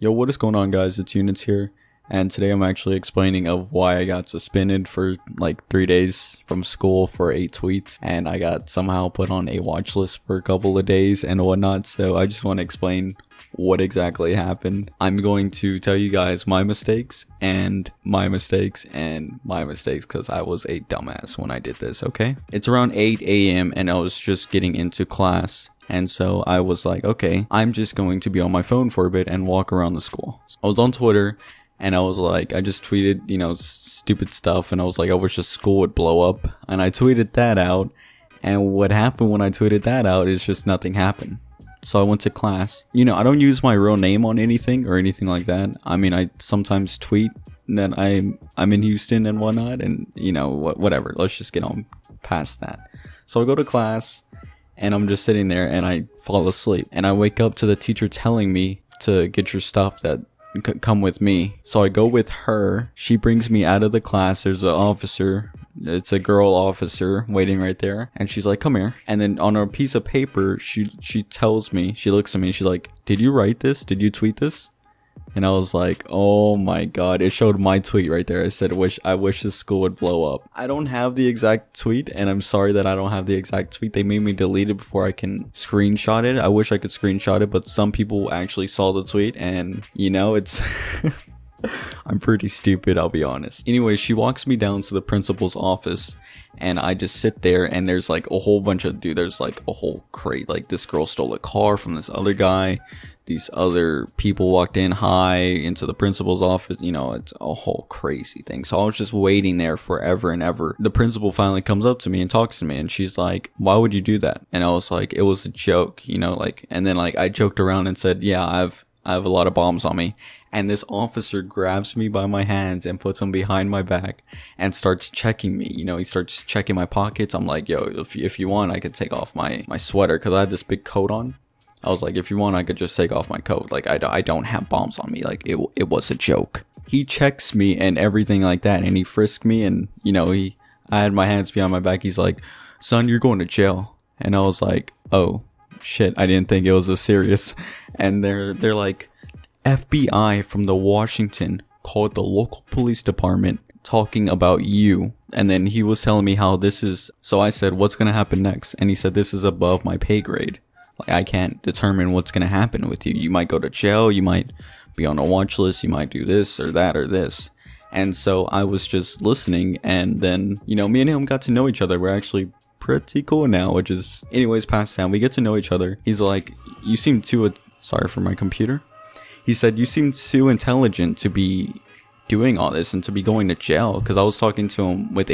Yo, what is going on, guys? It's Units here, and today I'm actually explaining of why I got suspended for like 3 days from school for 8 tweets, and I got somehow put on a watch list for a couple of days and whatnot. So I just want to explain what exactly happened. I'm going to tell you guys my mistakes and my mistakes and my mistakes because I was a dumbass when I did this, okay? It's around 8 a.m. and I was just getting into class. And so I was like, okay, I'm just going to be on my phone for a bit and walk around the school. So I was on Twitter and I was like, I just tweeted, stupid stuff. And I was like, I wish the school would blow up. And I tweeted that out. And what happened when I tweeted that out is just nothing happened. So I went to class. I don't use my real name on anything or anything like that. I mean, I sometimes tweet that I'm in Houston and whatnot. And, whatever. Let's just get on past that. So I go to class. And I'm just sitting there and I fall asleep. And I wake up to the teacher telling me to get your stuff, that come with me. So I go with her. She brings me out of the class. There's an officer. It's a girl officer waiting right there. And she's like, come here. And then on a piece of paper, she tells me, she looks at me. She's like, did you write this? Did you tweet this? And I was like, oh my god, it showed my tweet right there. I said, I wish this school would blow up. I don't have the exact tweet, and I'm sorry that I don't have the exact tweet. They made me delete it before I can screenshot it. I wish I could screenshot it, but some people actually saw the tweet, and it's I'm pretty stupid, I'll be honest. Anyway, she walks me down to the principal's office, and I just sit there, and there's like a whole bunch of there's like a whole crate. Like, this girl stole a car from this other guy. These other people walked in high into the principal's office. It's a whole crazy thing. So I was just waiting there forever and ever. The principal finally comes up to me and talks to me, and she's like, why would you do that? And I was like, it was a joke, and then I joked around and said, yeah, I have a lot of bombs on me. And this officer grabs me by my hands and puts them behind my back and starts checking me. He starts checking my pockets. I'm like, yo, if you want, I could take off my sweater, because I had this big coat on. I was like, if you want, I could just take off my coat. Like, I don't have bombs on me. Like, it was a joke. He checks me and everything like that, and he frisked me, and I had my hands behind my back. He's like, son, you're going to jail. And I was like, oh shit, I didn't think it was this serious. And they're like, FBI from the Washington called the local police department talking about you. And then he was telling me how this is. So I said, what's gonna happen next? And he said, this is above my pay grade. Like, I can't determine what's gonna happen with you. You might go to jail, you might be on a watch list, you might do this or that or this. And so I was just listening, and then, me and him got to know each other. We're actually pretty cool now, which is, anyways, past that. We get to know each other. He's like, you seem too, sorry for my computer. He said, you seem too intelligent to be doing all this and to be going to jail. Because I was talking to him with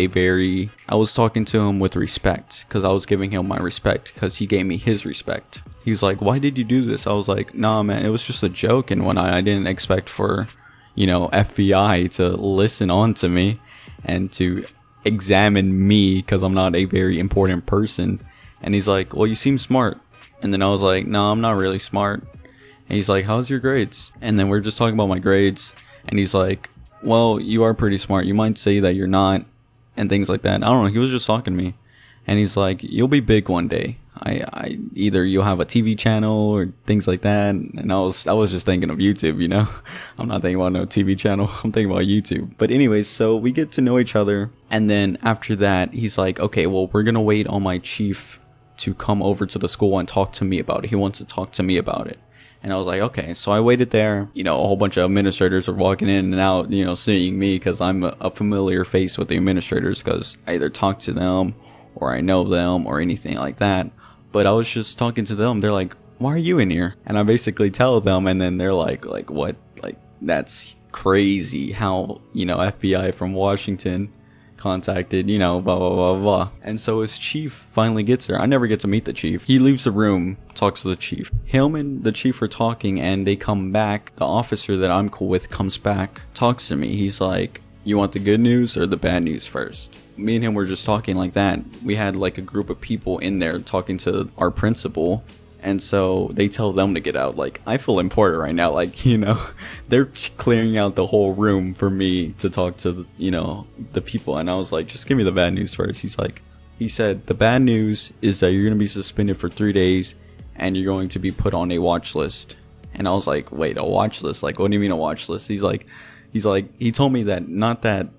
respect, because I was giving him my respect because he gave me his respect. He was like, why did you do this? I was like, nah, man, it was just a joke. And when I didn't expect for, FBI to listen on to me and to examine me because I'm not a very important person. And he's like, well, you seem smart. And then I was like, no, I'm not really smart. And he's like, how's your grades? And then we're just talking about my grades. And he's like, well, you are pretty smart. You might say that you're not, and things like that. I don't know. He was just talking to me. And he's like, you'll be big one day. I either you'll have a TV channel or things like that. And I was just thinking of YouTube, I'm not thinking about no TV channel. I'm thinking about YouTube. But anyways, so we get to know each other. And then after that, he's like, okay, well, we're going to wait on my chief to come over to the school and talk to me about it. He wants to talk to me about it. And I was like, okay. So I waited there. A whole bunch of administrators were walking in and out, seeing me, because I'm a familiar face with the administrators, because I either talk to them or I know them or anything like that. But I was just talking to them. They're like, why are you in here? And I basically tell them, and then they're like what? Like, that's crazy how, FBI from Washington contacted, blah, blah, blah, blah. And so his chief finally gets there. I never get to meet the chief. He leaves the room, talks to the chief. Him and the chief are talking, and they come back. The officer that I'm cool with comes back, talks to me. He's like, you want the good news or the bad news first? Me and him were just talking like that. We had like a group of people in there talking to our principal. And so they tell them to get out. Like, I feel important right now. Like, they're clearing out the whole room for me to talk to, the people. And I was like, just give me the bad news first. He said, the bad news is that you're going to be suspended for 3 days and you're going to be put on a watch list. And I was like, wait, a watch list? Like, what do you mean a watch list? He told me that, not that,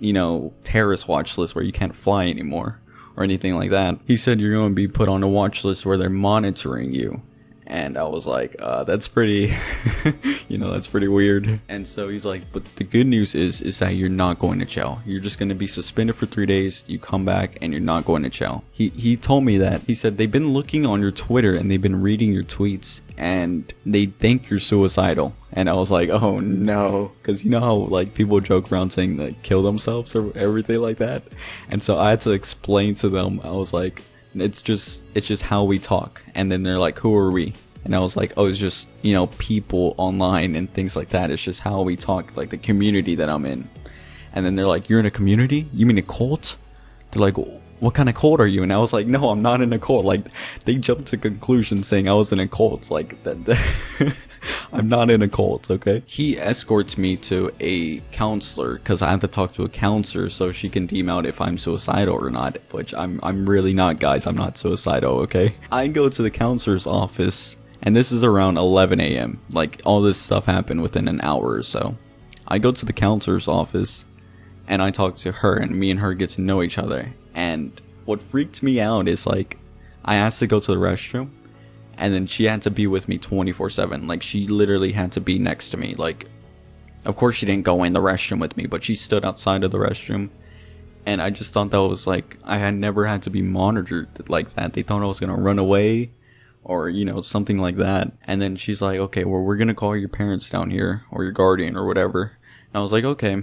terrorist watch list where you can't fly anymore or anything like that. He said you're going to be put on a watch list where they're monitoring you. And I was like, that's pretty, that's pretty weird. And so he's like, but the good news is that you're not going to jail. You're just going to be suspended for 3 days. You come back and you're not going to jail. He told me that. He said, they've been looking on your Twitter and they've been reading your tweets and they think you're suicidal. And I was like, oh no. Because you know how like people joke around saying they kill themselves or everything like that. And so I had to explain to them, I was like, it's just how we talk. And then they're like, who are we? And I was like, oh, it's just, people online and things like that. It's just how we talk, like the community that I'm in. And then they're like, you're in a community? You mean a cult? They're like, what kind of cult are you? And I was like, no, I'm not in a cult. Like, they jumped to conclusions saying I was in a cult. Like, that I'm not in a cult, okay? He escorts me to a counselor because I have to talk to a counselor so she can deem out if I'm suicidal or not, which I'm really not, guys. I'm not suicidal, okay? I go to the counselor's office, and this is around 11 a.m. Like, all this stuff happened within an hour or so. I go to the counselor's office, and I talk to her, and me and her get to know each other. And what freaked me out is, like, I asked to go to the restroom, and then she had to be with me 24/7. Like, she literally had to be next to me. Like, of course she didn't go in the restroom with me, but she stood outside of the restroom. And I just thought that was like, I had never had to be monitored like that. They thought I was going to run away or, something like that. And then she's like, okay, well, we're going to call your parents down here or your guardian or whatever. And I was like, okay,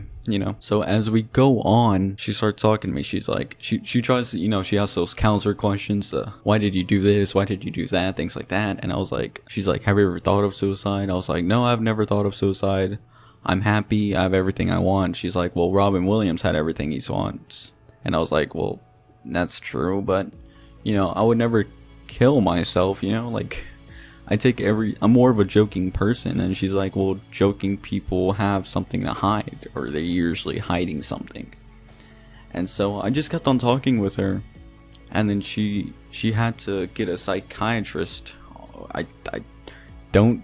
So as we go on, she starts talking to me. She's like, she tries to, she asks those counselor questions. Why did you do this? Why did you do that? Things like that. And I was like, she's like, have you ever thought of suicide? I was like, no, I've never thought of suicide. I'm happy. I have everything I want. She's like, well, Robin Williams had everything he wants. And I was like, well, that's true. But, I would never kill myself, like, I'm more of a joking person. And she's like, well, joking people have something to hide, or they're usually hiding something. And so I just kept on talking with her, and then she had to get a psychiatrist. I don't,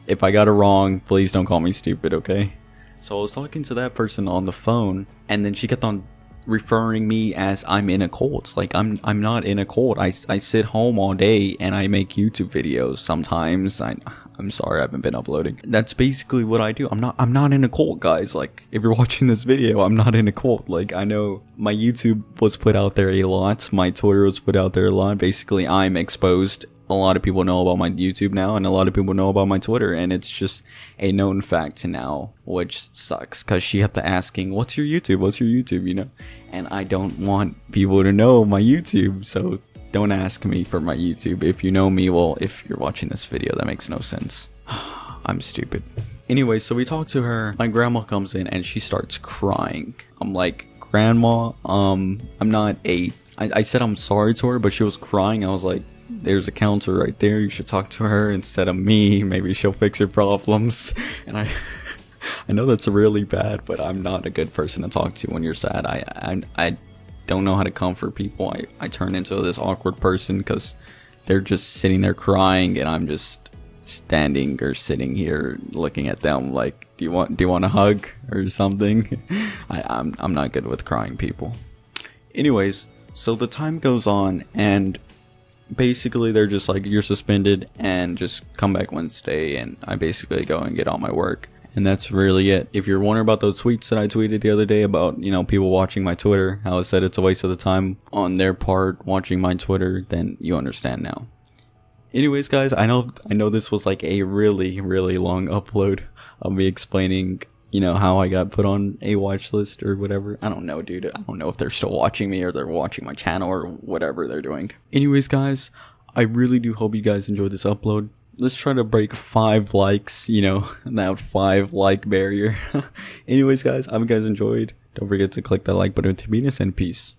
if I got it wrong, please don't call me stupid, okay? So I was talking to that person on the phone, and then she kept on referring me as I'm in a cult. Like, I'm not in a cult. I sit home all day and I make YouTube videos sometimes. I'm sorry, I haven't been uploading. That's basically what I do. I'm not in a cult, guys. Like, if you're watching this video, I'm not in a cult. Like, I know my YouTube was put out there a lot. My Twitter was put out there a lot. Basically, I'm exposed. A lot of people know about my YouTube now, and a lot of people know about my Twitter, and it's just a known fact now, which sucks, because she had to asking, what's your YouTube, and I don't want people to know my YouTube, so don't ask me for my YouTube. If you know me, well, if you're watching this video, that makes no sense. I'm stupid. Anyway, so we talked to her, my grandma comes in, and she starts crying. I'm like, Grandma, I said I'm sorry to her, but she was crying. I was like, there's a counselor right there, you should talk to her instead of me, maybe she'll fix your problems. And I know that's really bad, but I'm not a good person to talk to when you're sad. I don't know how to comfort people. I turn into this awkward person because they're just sitting there crying and I'm just standing or sitting here looking at them like, do you want a hug or something? I'm not good with crying people. Anyways, so the time goes on, and basically they're just like, you're suspended and just come back Wednesday, and I basically go and get on my work, and that's really it. If you're wondering about those tweets that I tweeted the other day about, people watching my Twitter, how I said it's a waste of the time on their part watching my Twitter, then you understand now. Anyways, guys, I know this was like a really, really long upload of me explaining, how I got put on a watch list or whatever. I don't know, dude. I don't know if they're still watching me or they're watching my channel or whatever they're doing. Anyways, guys, I really do hope you guys enjoyed this upload. Let's try to break 5 likes, that 5 like barrier. Anyways, guys, I hope you guys enjoyed. Don't forget to click that like button to beat us, and peace.